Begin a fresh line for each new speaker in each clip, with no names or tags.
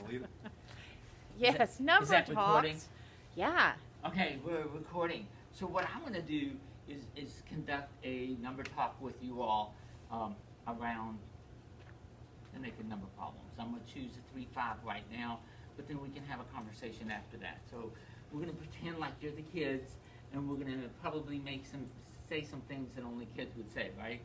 believe it?
Yes, number
is that
talks.
recording?
Yeah.
Okay, we're recording. So what I'm going to do is conduct a number talk with you all around the naked number problems. I'm going to choose a 3, 5 right now, but then we can have a conversation after that. So we're going to pretend like you're the kids, and we're going to probably say some things that only kids would say, right?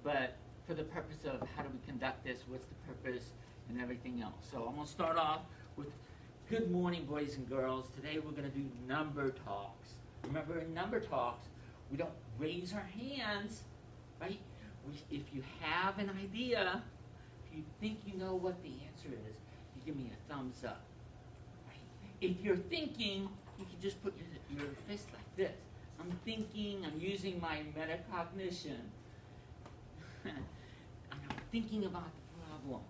But for the purpose of how do we conduct this, what's the purpose, and everything else. So I'm going to start off with good morning, boys and girls. Today we're going to do number talks. Remember, in number talks, we don't raise our hands, right? If you have an idea, if you think you know what the answer is, you give me a thumbs up. Right? If you're thinking, you can just put your fist like this. I'm thinking, I'm using my metacognition. I'm thinking about the problem.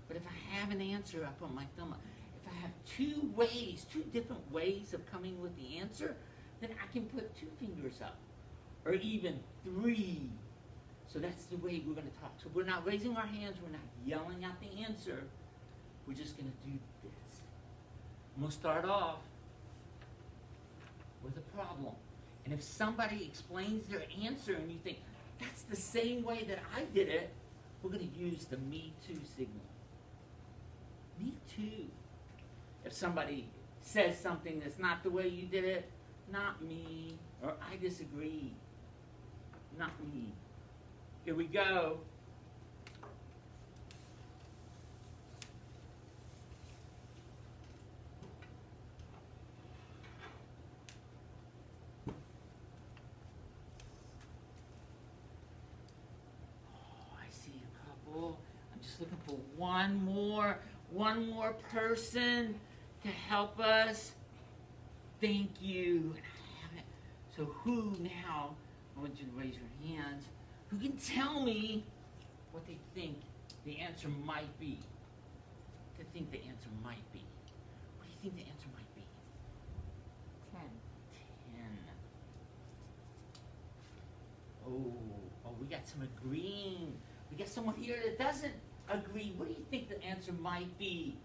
But if I have an answer, I put my thumb up. If I have two different ways of coming with the answer, then I can put 2 fingers up, or even 3. So that's the way we're going to talk. So we're not raising our hands, we're not yelling out the answer, we're just going to do this. I'm going to start off with a problem. And if somebody explains their answer and you think, that's the same way that I did it, we're going to use the me too signal. Me too. If somebody says something that's not the way you did it, not me, or I disagree, not me. Here we go. Oh, I see a couple. I'm just looking for one more person to help us. Thank you. So who now, I want you to raise your hands, who can tell me what they think the answer might be? To think the answer might be. What do you think the answer might be?
10.
10. Oh, we got some agreeing. We got someone here that doesn't agree. What do you think the answer might be?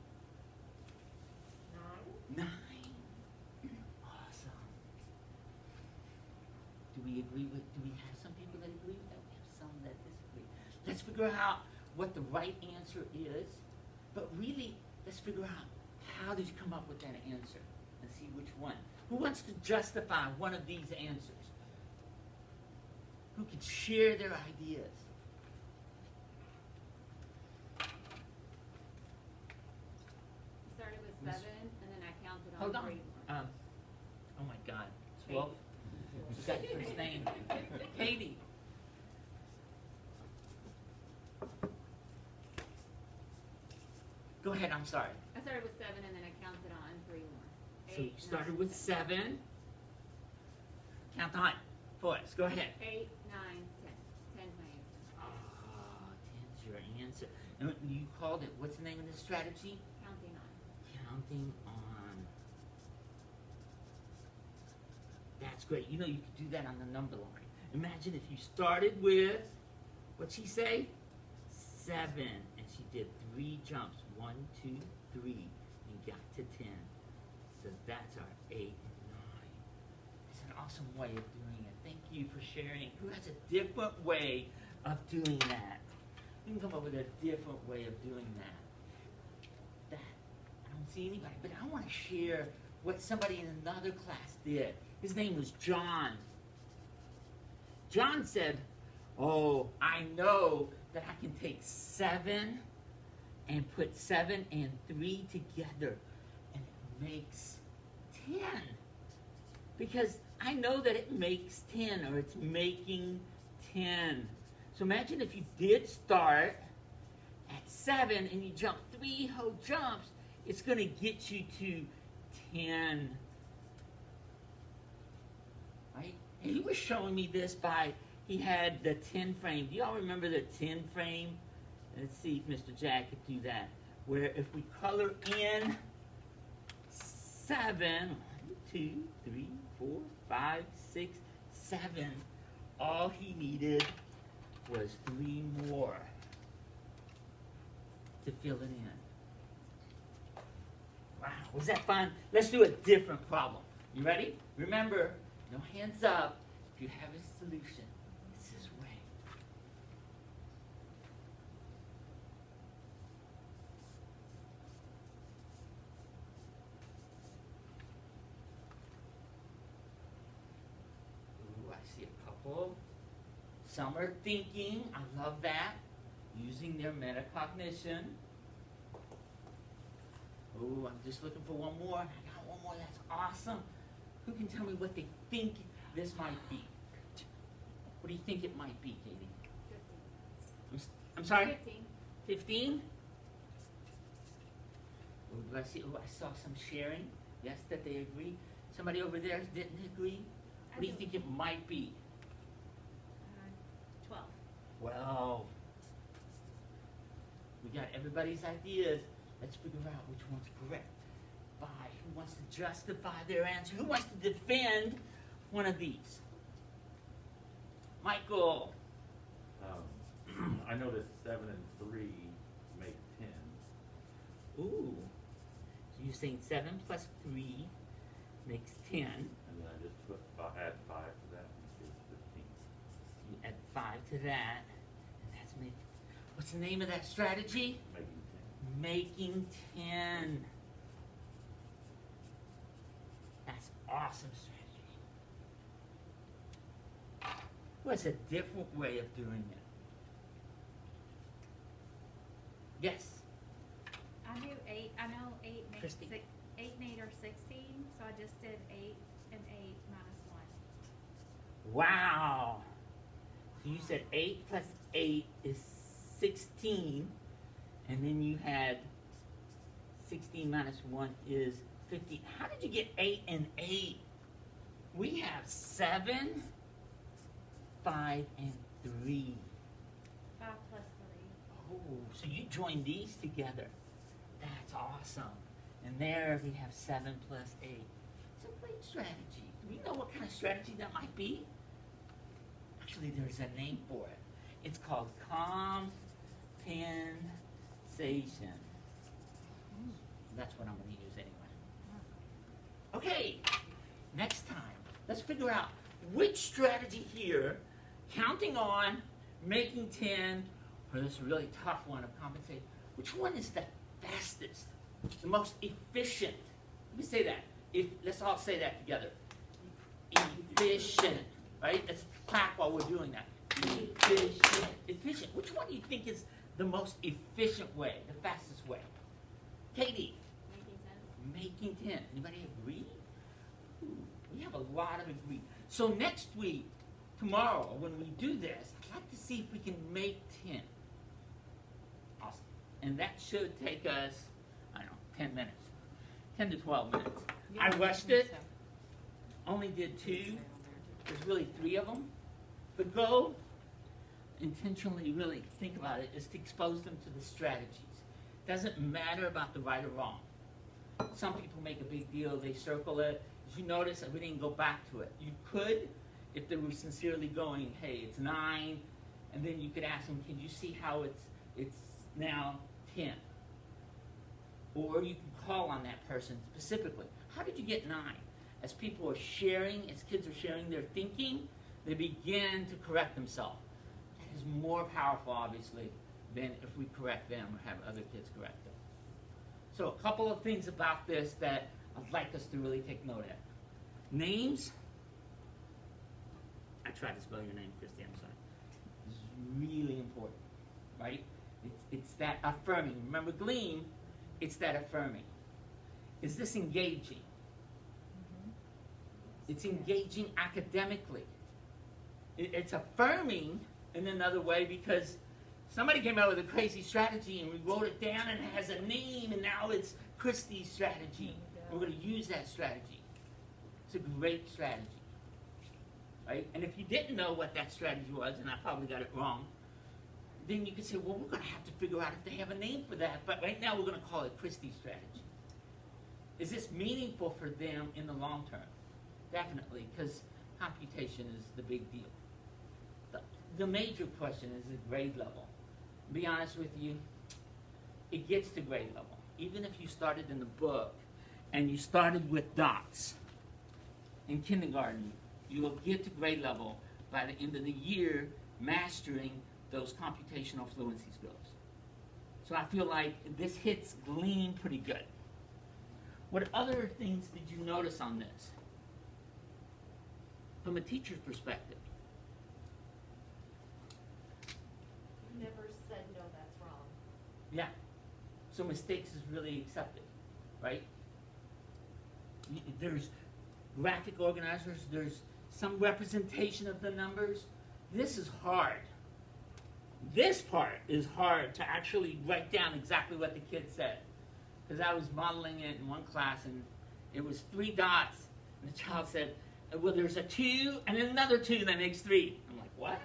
9.
9. Awesome. Do we have some people that agree with that? We have some that disagree. Let's figure out what the right answer is, but really, let's figure out how did you come up with that answer and see which one. Who wants to justify one of these answers? Who can share their ideas?
Started with 7, and then I counted on
Hold on.
3 more.
Oh my God. 12? What's that first name? Katie. Go ahead, I'm sorry.
I started with 7, and then I counted on 3 more.
So you
8,
started
9,
with 7. Count on for us. Go ahead.
8, 9, 10. 10's my answer.
Ah, 10's your answer. And you called it, what's the name of this strategy?
Counting on.
Counting on. That's great. You know you could do that on the number line. Imagine if you started with, what'd she say? 7. And she did 3 jumps. 1, 2, 3. And got to 10. So that's our 8 and 9. It's an awesome way of doing it. Thank you for sharing. Who has a different way of doing that? You can come up with a different way of doing that. I don't see anybody, but I want to share what somebody in another class did. His name was John. John said, oh, I know that I can take 7 and put 7 and 3 together, and it makes 10. Because I know that it makes 10, or it's making 10. So imagine if you did start at 7 and you jump 3 whole jumps, it's going to get you to 10. Right? And he was showing me this by, he had the 10 frame. Do y'all remember the 10 frame? Let's see if Mr. Jack could do that. Where if we color in 7, 1, 2, 3, 4, 5, 6, 7, all he needed was 3 more to fill it in. Was that fun? Let's do a different problem. You ready? Remember, no hands up. If you have a solution, it's this way. Ooh, I see a couple. Some are thinking. I love that. Using their metacognition. Ooh, I'm just looking for one more. I got one more. That's awesome. Who can tell me what they think this might be? What do you think it might be, Katie?
15.
I'm sorry?
15.
15? Ooh, I see. Ooh, I saw some sharing. Yes, that they agree. Somebody over there didn't agree. What do you think it might be?
12.
12. We got everybody's ideas. Let's figure out which one's correct. Who wants to justify their answer? Who wants to defend one of these? Michael.
I noticed 7 and 3 make 10.
Ooh. So you're saying 7 plus 3 makes 10.
And then I just add 5 to that, which is 15.
You add 5 to that, and that's make. What's the name of that strategy?
Making 10.
Making 10. That's awesome strategy. What's a different way of doing it? Yes.
I do 8. I know 8 makes
Christy.
8 and 8 are 16, so I just did 8 and 8 minus 1.
Wow. So you said 8 plus 8 is 16, and then you had 16 minus 1 is 15. How did you get 8 and 8? We have 7, 5, and 3.
5 plus 3.
Oh, so you joined these together. That's awesome. And there we have 7 plus 8. It's a great strategy. Do you know what kind of strategy that might be? Actually, there's a name for it. It's called compensation. That's what I'm going to use anyway. Okay, next time, let's figure out which strategy here, counting on, making 10, or this really tough one of compensation, which one is the fastest, the most efficient? Let me say that. Let's all say that together. Efficient, right? Let's clap while we're doing that. Efficient. Efficient. Which one do you think is the most efficient way, the fastest way? Katie.
Making sense.
Making 10. Anybody agree? Ooh, we have a lot of agree. So next week, tomorrow, when we do this, I'd like to see if we can make 10. Awesome. And that should take us, I don't know, 10 minutes. 10 to 12 minutes. I rushed it. Only did 2. There's really 3 of them. But go intentionally really think about it is to expose them to the strategies. Doesn't matter about the right or wrong. Some people make a big deal, they circle it. As you notice, we didn't go back to it. You could, if they were sincerely going, hey, it's 9, and then you could ask them, can you see how it's now 10? Or you can call on that person specifically. How did you get 9? As people are sharing, as kids are sharing their thinking, they begin to correct themselves. That is more powerful, obviously, than if we correct them or have other kids correct them. So a couple of things about this that I'd like us to really take note of. Names. I tried to spell your name, Christy, I'm sorry. This is really important, right? It's that affirming. Remember Gleam, it's that affirming. Is this engaging? It's engaging academically. It's affirming in another way because somebody came out with a crazy strategy and we wrote it down and it has a name and now it's Christy's strategy. We're going to use that strategy. It's a great strategy. Right? And if you didn't know what that strategy was, and I probably got it wrong, then you could say, well, we're going to have to figure out if they have a name for that. But right now we're going to call it Christy's strategy. Is this meaningful for them in the long term? Definitely, because computation is the big deal. The major question is the grade level. To be honest with you, it gets to grade level. Even if you started in the book and you started with dots in kindergarten, you will get to grade level by the end of the year mastering those computational fluency skills. So I feel like this hits Glean pretty good. What other things did you notice on this? From a teacher's perspective.
Never said no, that's wrong.
Yeah. So mistakes is really accepted, right? There's graphic organizers, there's some representation of the numbers. This is hard. This part is hard to actually write down exactly what the kid said. Because I was modeling it in one class and it was 3 dots, and the child said, well, there's a 2 and then another 2 that makes 3. I'm like, what?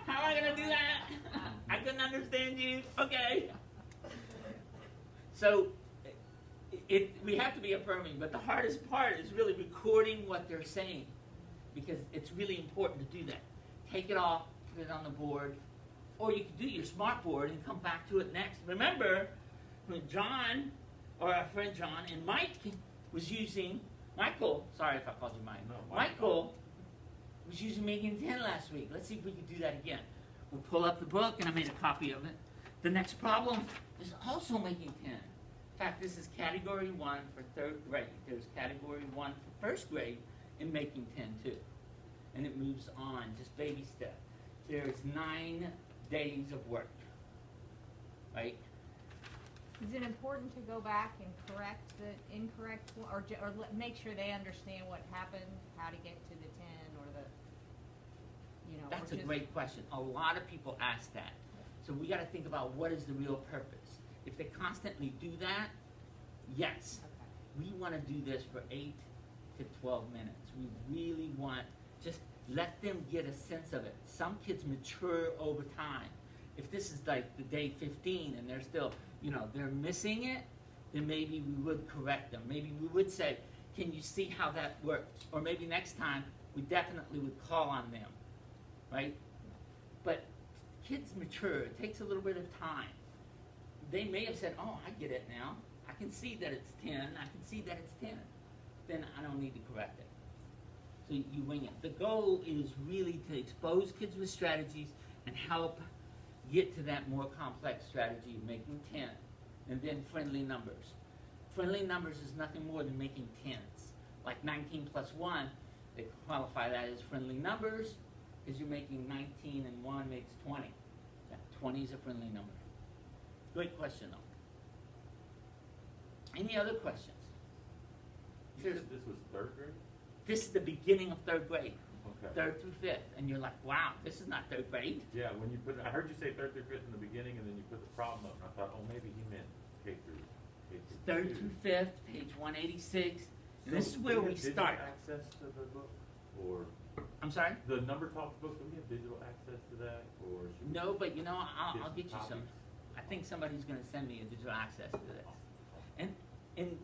How am I going to do that? I couldn't understand you. Okay. So we have to be affirming, but the hardest part is really recording what they're saying, because it's really important to do that. Take it off, put it on the board, or you can do your smart board and come back to it next. Remember, when John, or our friend John, and Mike was using, Michael, sorry if I called you Mike.
No,
Michael was using Making 10 last week. Let's see if we can do that again. We'll pull up the book, and I made a copy of it. The next problem is also Making 10. In fact, this is category 1 for 3rd grade. There's category 1 for 1st grade in Making 10 too. And it moves on, just baby step. There's 9 days of work, right?
Is it important to go back and correct the incorrect, make sure they understand what happened, how to get to the 10 or the,
That's
or
a
just-
great question. A lot of people ask that. So we got to think about what is the real purpose. If they constantly do that, yes, we want to do this for 8 to 12 minutes. We really want, just let them get a sense of it. Some kids mature over time. If this is like the day 15 and they're still, they're missing it, then maybe we would correct them. Maybe we would say, can you see how that works? Or maybe next time we definitely would call on them, right? But kids mature. It takes a little bit of time. They may have said, oh, I get it now. I can see that it's 10. I can see that it's 10. Then I don't need to correct it. So you wing it. The goal is really to expose kids with strategies and help get to that more complex strategy of making 10. And then friendly numbers. Friendly numbers is nothing more than making 10s. Like 19 plus 1, they qualify that as friendly numbers because you're making 19 and 1 makes 20. Yeah, 20 is a friendly number. Great question, though. Any other questions?
You said this was 3rd grade?
This is the beginning of 3rd grade,
Okay.
3rd through 5th, and you're like, wow, this is not 3rd grade.
Yeah, when you I heard you say 3rd through 5th in the beginning, and then you put the problem up, and I thought, oh, maybe he meant K through
3rd
2.
through 5th, page 186. And this is
So, do
where
we
we
have digital
start.
access to the book, or
I'm sorry?
the Number Talks book? Do we have digital access to that, or should we
No, but I'll get you
copies?
some. I think somebody's going to send me a digital access to this. And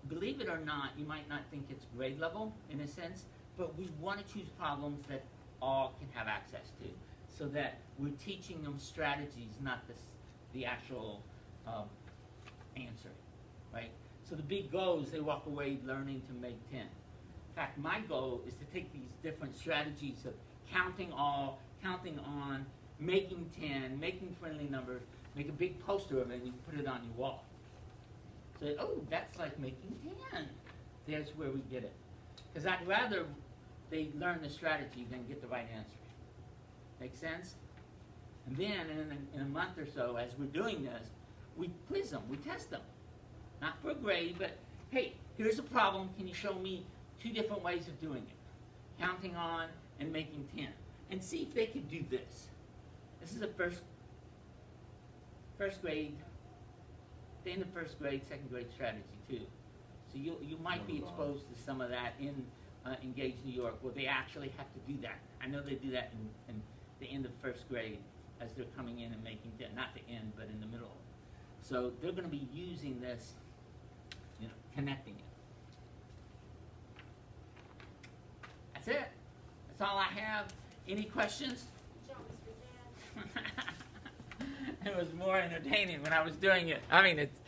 believe it or not, you might not think it's grade level in a sense, but we want to choose problems that all can have access to, so that we're teaching them strategies, not the actual answer, right? So the big goal is they walk away learning to make 10. In fact, my goal is to take these different strategies of counting all, counting on, making 10, making friendly numbers, make a big poster of it, and you put it on your wall. So, oh, that's like making 10. There's where we get it. Because I'd rather they learn the strategy than get the right answer. Make sense? And then in a month or so, as we're doing this, we quiz them, we test them. Not for a grade, but hey, here's a problem. Can you show me 2 different ways of doing it? Counting on and making 10. And see if they can do this. This is a first grade, the end of 1st grade, 2nd grade strategy too. So you might be exposed to some of that in Engage New York, where they actually have to do that. I know they do that in the end of 1st grade as they're coming in and making 10, not the end, but in the middle. So they're going to be using this, connecting it. That's it. That's all I have. Any questions?
Good job, Mr. Dad.
It was more entertaining when I was doing it. I mean, it's